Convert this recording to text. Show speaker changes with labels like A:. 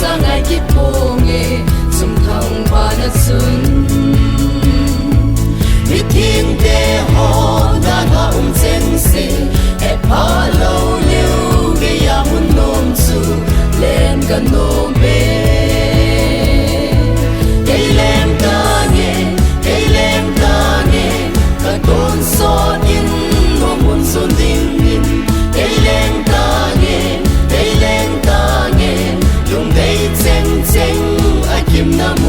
A: sa ngai ki ponge zum thang ba na sun mi thiên te ho na ha chen se e pa lo liu ge ya mun nom su len ga no be ke lem ta nge ka ton so in no mun son ding in ke lem ta nge lung dei chen chen a kim nam